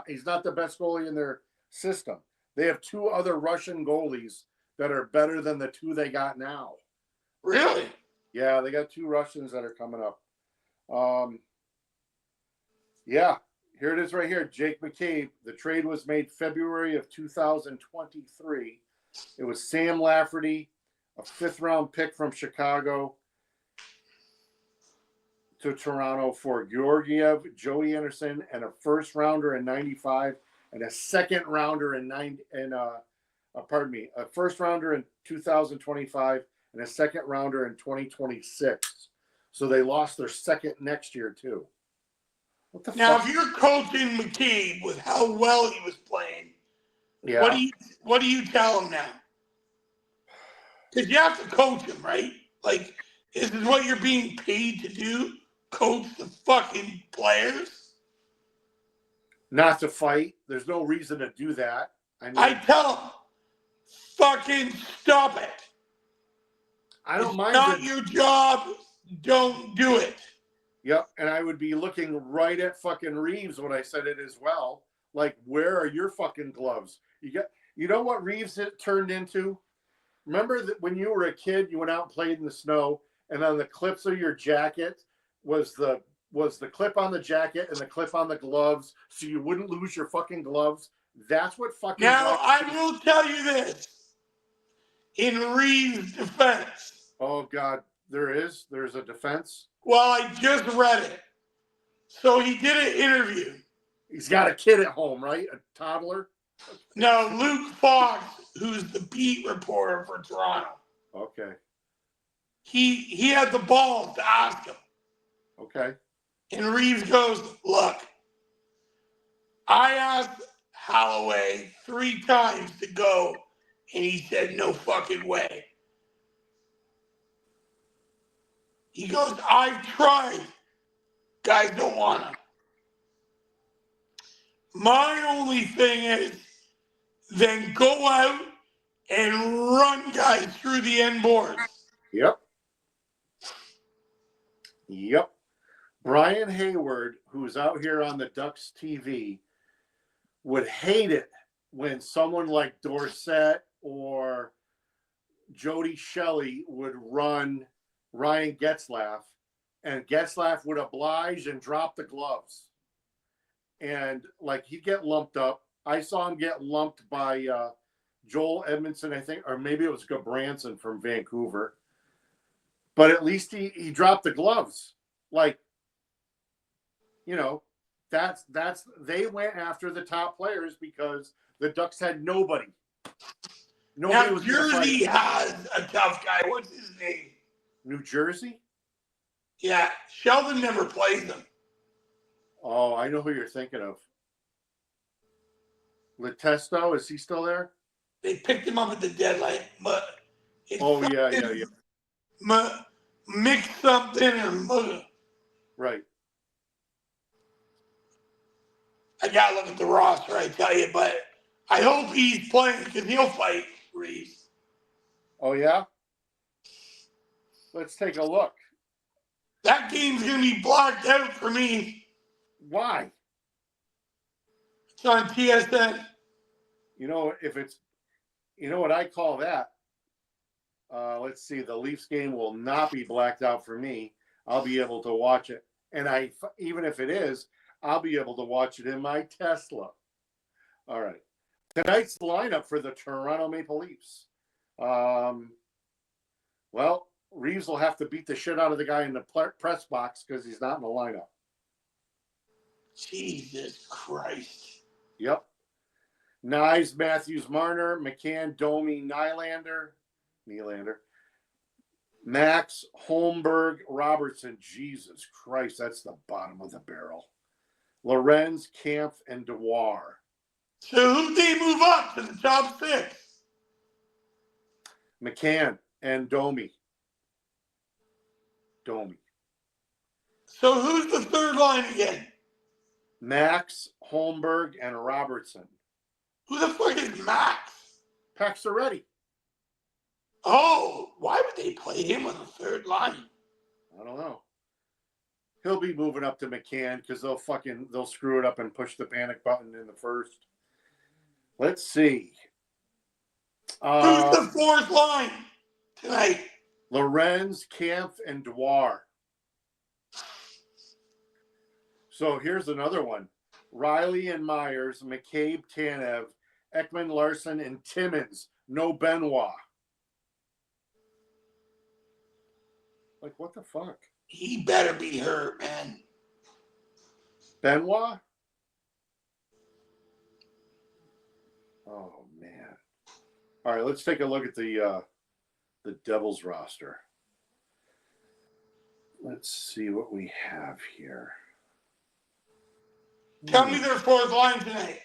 he's not the best goalie in their system. They have two other Russian goalies that are better than the two they got now.
Really?
Yeah, they got two Russians that are coming up. Yeah, here it is right here. Jake McCabe. The trade was made February of 2023. It was Sam Lafferty, a 5th-round pick from Chicago, to Toronto for Georgiev, Joey Anderson, and a first-rounder in 95 and a second-rounder a first-rounder in 2025 and a second-rounder in 2026. So they lost their second next year, too. What the
now,
fuck?
if you're coaching McCabe with how well he was playing,
Yeah.
what do you tell him now? Because you have to coach him, right? Like, this is what you're being paid to do? Coach the fucking players?
Not to fight. There's no reason to do that.
I tell him, fucking stop it.
I don't mind.
It's not your job. Don't do it.
Yep, and I would be looking right at fucking Reeves when I said it as well. Like, where are your fucking gloves? You know what Reeves turned into? Remember that when you were a kid, you went out and played in the snow, and on the clips of your jacket was the clip on the jacket and the clip on the gloves, so you wouldn't lose your fucking gloves. That's what fucking.
Now, I will tell you this. In Reeves' defense.
Oh, God, there's a defense?
Well, I just read it. So he did an interview.
He's got a kid at home, right? A toddler?
No, Luke Fox, who's the beat reporter for Toronto.
Okay.
He had the balls to ask him.
Okay.
And Reeves goes, look, I asked Holloway 3 times to go, and he said no fucking way. He goes, I've tried. Guys don't want him. My only thing is, then go out and run guys through the end boards.
Yep. Yep. Brian Hayward, who's out here on the Ducks TV, would hate it when someone like Dorsett or Jody Shelley would run Ryan Getzlaff, and Getzlaff would oblige and drop the gloves. And like he'd get lumped up. I saw him get lumped by Joel Edmondson, I think, or maybe it was Gabranson from Vancouver. But at least he dropped the gloves. Like, you know, that's they went after the top players because the Ducks had nobody. Nobody
Now,
was
Jersey has a tough guy. What's his name?
New Jersey?
Yeah, Sheldon never plays him.
Oh, I know who you're thinking of. Letesto, is he still there?
They picked him up at the deadline, but
Oh, yeah.
Mix something and
Right.
I gotta look at the roster, I tell you, but I hope he's playing because he'll fight Reeves.
Oh, yeah? Let's take a look.
That game's gonna be blocked out for me.
Why?
It's on TSN.
You know, if it's, you know what I call that? Let's see. The Leafs game will not be blacked out for me. I'll be able to watch it. And even if it is, I'll be able to watch it in my Tesla. All right. Tonight's lineup for the Toronto Maple Leafs. Well, Reeves will have to beat the shit out of the guy in the press box because he's not in the lineup.
Jesus Christ.
Yep. Knives, Matthews, Marner, McCann, Domi, Nylander, Max, Holmberg, Robertson. Jesus Christ, that's the bottom of the barrel. Lorenz, Kampf, and Dewar.
So who'd they move up to the top six?
McCann and Domi.
So who's the third line again?
Max, Holmberg, and Robertson.
Who the fuck is Max?
Paxaretti.
Oh, why would they play him on the third line?
I don't know. He'll be moving up to McCann because they'll screw it up and push the panic button in the first. Let's see.
Who's the fourth line tonight?
Lorenz, Kampf, and Dewar. So here's another one. Riley and Myers, McCabe, Tanev, Ekman, Larson, and Timmins. No Benoit. Like, what the fuck?
He better be hurt, man.
Benoit? Oh, man. All right, let's take a look at the Devils roster. Let's see what we have here.
Tell me their fourth line tonight.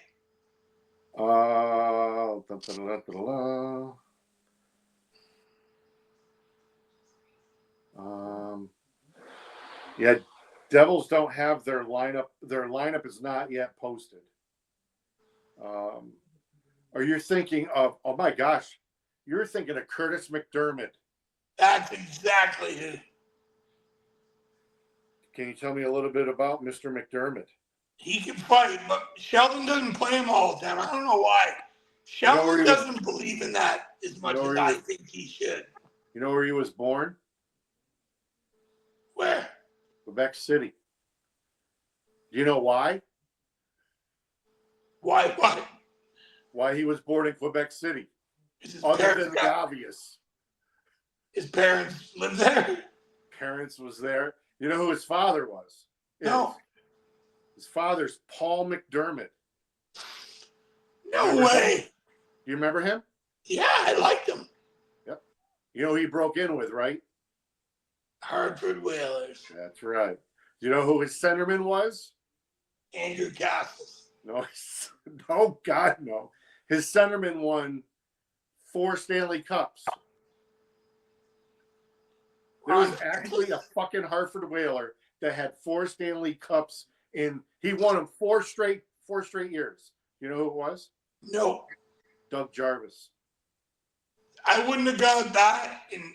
Yeah, Devils don't have their lineup. Their lineup is not yet posted. Are you thinking of, oh my gosh, you're thinking of Curtis McDermott.
That's exactly who.
Can you tell me a little bit about Mr. McDermott?
He can fight, but Sheldon doesn't play him all the time. I don't know why. Sheldon doesn't believe in that as much as I think he should.
You know where he was born?
Where?
Quebec City. Do you know why?
Why what?
Why he was born in Quebec City. Other than the obvious.
His parents lived there?
Parents was there. You know who his father was?
No.
His father's Paul McDermott.
No way.
Do you remember him?
Yeah, I liked him.
Yep. You know who he broke in with, right?
Hartford Whalers.
That's right. Do you know who his centerman was?
Andrew Castles.
No. Oh, God, no. His centerman won 4 Stanley Cups. There was actually a fucking Hartford Whaler that had 4 Stanley Cups he won them 4 straight years. You know who it was?
No.
Doug Jarvis.
I wouldn't have got that in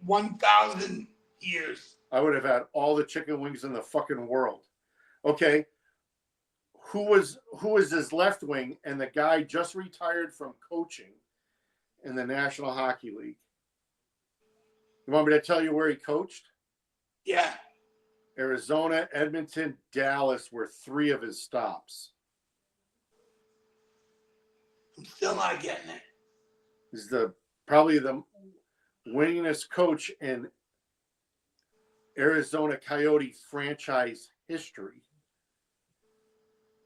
1,000 years.
I would have had all the chicken wings in the fucking world. Okay. Who was his left wing, and the guy just retired from coaching in the National Hockey League? You want me to tell you where he coached?
Yeah.
Arizona, Edmonton, Dallas were 3 of his stops.
I'm still not getting it.
He's probably the winningest coach in Arizona Coyote franchise history,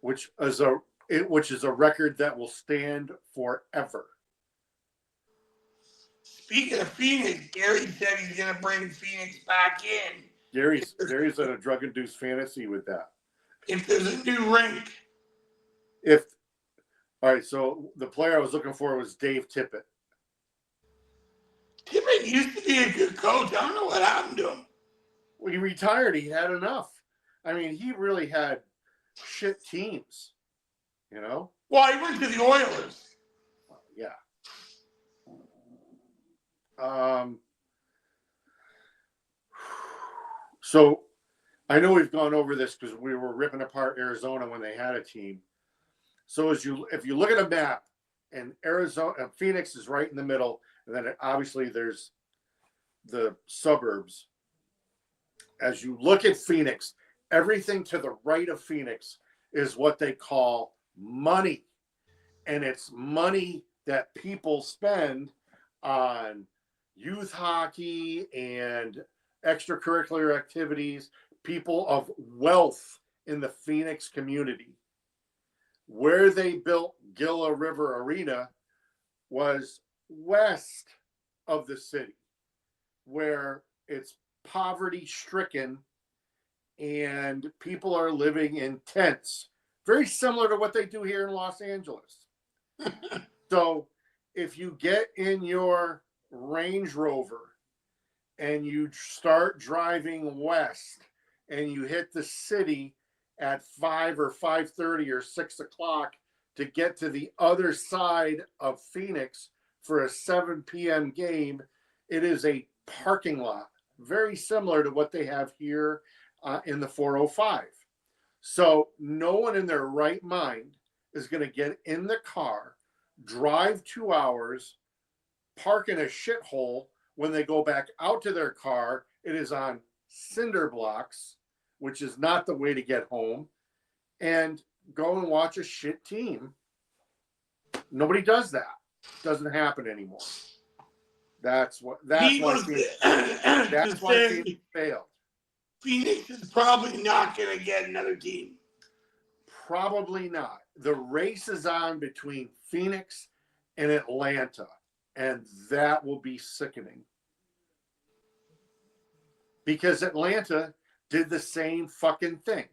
which is a record that will stand forever.
Speaking of Phoenix, Gary said he's going to bring Phoenix back in.
Gary's in a drug-induced fantasy with that.
If there's a new rink.
All right, so the player I was looking for was Dave Tippett.
Tippett used to be a good coach. I don't know what happened to him.
Well, he retired. He had enough. I mean, he really had shit teams, you know?
Well, he went to the Oilers.
Yeah. So I know we've gone over this because we were ripping apart Arizona when they had a team. So if you look at a map, and Phoenix is right in the middle, and then obviously there's the suburbs. As you look at Phoenix, everything to the right of Phoenix is what they call money. And it's money that people spend on youth hockey and extracurricular activities, people of wealth in the Phoenix community. Where they built Gila River Arena was west of the city, where it's poverty-stricken and people are living in tents, very similar to what they do here in Los Angeles. So if you get in your Range Rover and you start driving west and you hit the city at 5 or 5:30 or 6 o'clock to get to the other side of Phoenix for a 7 p.m. game, it is a parking lot, very similar to what they have here in the 405. So no one in their right mind is going to get in the car, drive 2 hours, park in a shithole. When they go back out to their car, it is on cinder blocks, which is not the way to get home, and go and watch a shit team. Nobody does that. It doesn't happen anymore. That's why Phoenix failed.
Phoenix is probably not going to get another team.
Probably not. The race is on between Phoenix and Atlanta, and that will be sickening. Because Atlanta did the same fucking thing.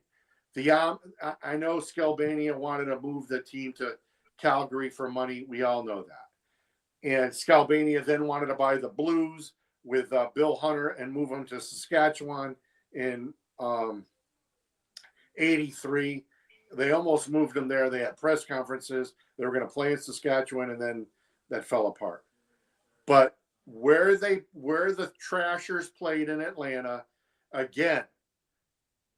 I know Scalbania wanted to move the team to Calgary for money. We all know that. And Scalbania then wanted to buy the Blues with Bill Hunter and move them to Saskatchewan in 83. They almost moved them there. They had press conferences. They were going to play in Saskatchewan, and then that fell apart. But where the Trashers played in Atlanta, again,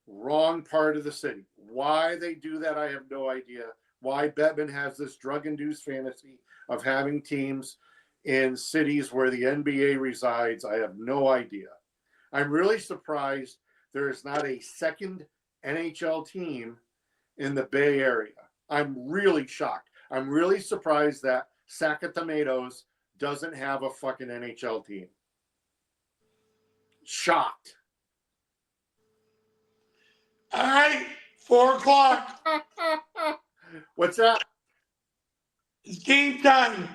wrong part of the city. Why they do that, I have no idea. Why Bettman has this drug-induced fantasy of having teams in cities where the NBA resides, I have no idea. I'm really surprised there is not a second NHL team in the Bay Area. I'm really shocked. I'm really surprised that Sack of Tomatoes doesn't have a fucking NHL team. Shocked.
All right, 4 o'clock.
What's that?
It's game time.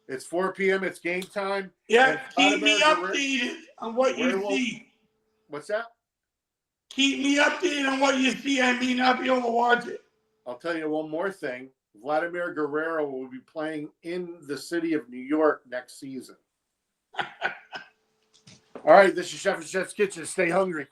It's 4 p.m. It's game time.
Yeah, keep me updated on what you see.
What's that?
Keep me updated on what you see. I may not be able to watch it.
I'll tell you one more thing. Vladimir Guerrero will be playing in the city of New York next season. All right, this is Chef and Chef's Kitchen. Stay hungry.